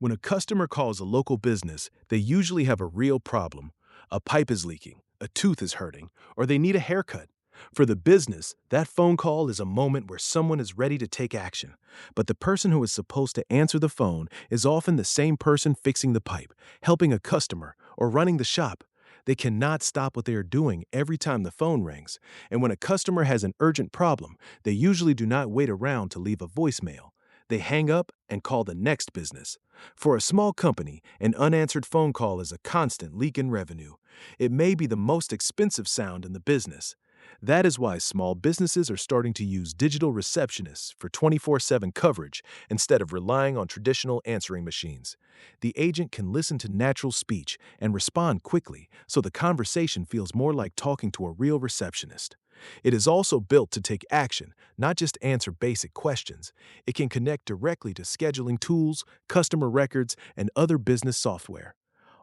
When a customer calls a local business, they usually have a real problem. A pipe is leaking, a tooth is hurting, or they need a haircut. For the business, that phone call is a moment where someone is ready to take action. But the person who is supposed to answer the phone is often the same person fixing the pipe, helping a customer, or running the shop. They cannot stop what they are doing every time the phone rings. And when a customer has an urgent problem, they usually do not wait around to leave a voicemail. They hang up and call the next business. For a small company, an unanswered phone call is a constant leak in revenue. It may be the most expensive sound in the business. That is why small businesses are starting to use digital receptionists for 24/7 coverage instead of relying on traditional answering machines. The agent can listen to natural speech and respond quickly, so the conversation feels more like talking to a real receptionist. It is also built to take action, not just answer basic questions. It can connect directly to scheduling tools, customer records, and other business software.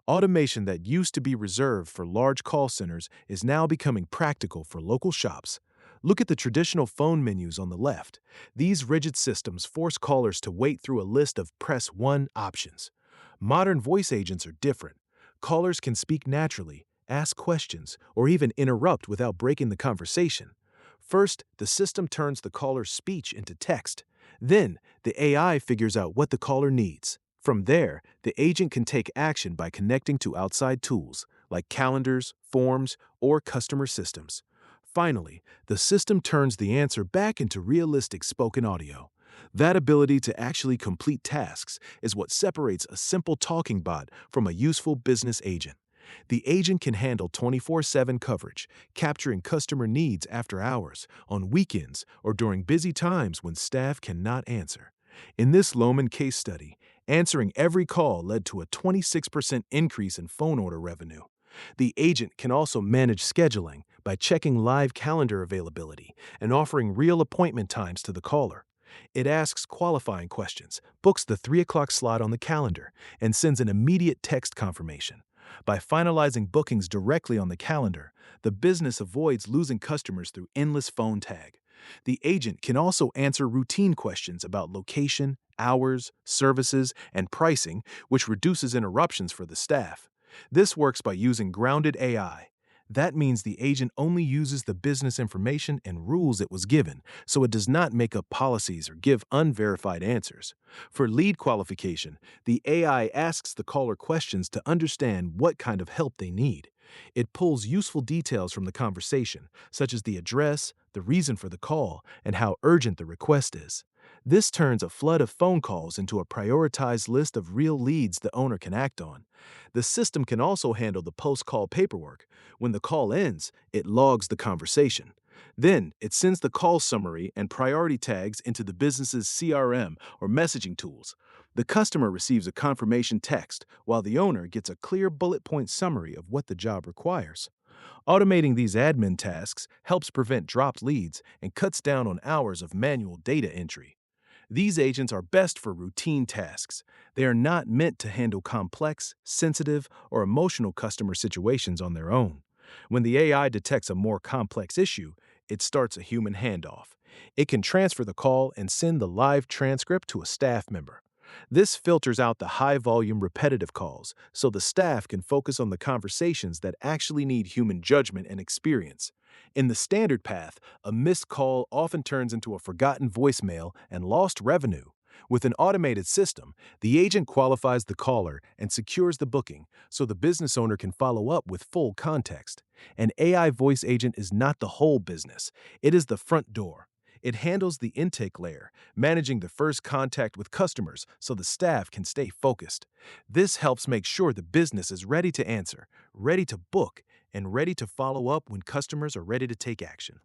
Automation that used to be reserved for large call centers is now becoming practical for local shops. Look at the traditional phone menus on the left. These rigid systems force callers to wait through a list of press 1 options. Modern voice agents are different. Callers can speak naturally, ask questions, or even interrupt without breaking the conversation. First, the system turns the caller's speech into text. Then, the AI figures out what the caller needs. From there, the agent can take action by connecting to outside tools, like calendars, forms, or customer systems. Finally, the system turns the answer back into realistic spoken audio. That ability to actually complete tasks is what separates a simple talking bot from a useful business agent. The agent can handle 24/7 coverage, capturing customer needs after hours, on weekends, or during busy times when staff cannot answer. In this Lohman case study, answering every call led to a 26% increase in phone order revenue. The agent can also manage scheduling by checking live calendar availability and offering real appointment times to the caller. It asks qualifying questions, books the 3 o'clock slot on the calendar, and sends an immediate text confirmation. By finalizing bookings directly on the calendar, the business avoids losing customers through endless phone tag. The agent can also answer routine questions about location, hours, services, and pricing, which reduces interruptions for the staff. This works by using grounded AI. That means the agent only uses the business information and rules it was given, so it does not make up policies or give unverified answers. For lead qualification, the AI asks the caller questions to understand what kind of help they need. It pulls useful details from the conversation, such as the address, the reason for the call, and how urgent the request is. This turns a flood of phone calls into a prioritized list of real leads the owner can act on. The system can also handle the post-call paperwork. When the call ends, it logs the conversation. Then, it sends the call summary and priority tags into the business's CRM or messaging tools. The customer receives a confirmation text, while the owner gets a clear bullet point summary of what the job requires. Automating these admin tasks helps prevent dropped leads and cuts down on hours of manual data entry. These agents are best for routine tasks. They are not meant to handle complex, sensitive, or emotional customer situations on their own. When the AI detects a more complex issue, it starts a human handoff. It can transfer the call and send the live transcript to a staff member. This filters out the high-volume repetitive calls, so the staff can focus on the conversations that actually need human judgment and experience. In the standard path, a missed call often turns into a forgotten voicemail and lost revenue. With an automated system, the agent qualifies the caller and secures the booking, so the business owner can follow up with full context. An AI voice agent is not the whole business, it is the front door. It handles the intake layer, managing the first contact with customers so the staff can stay focused. This helps make sure the business is ready to answer, ready to book, and ready to follow up when customers are ready to take action.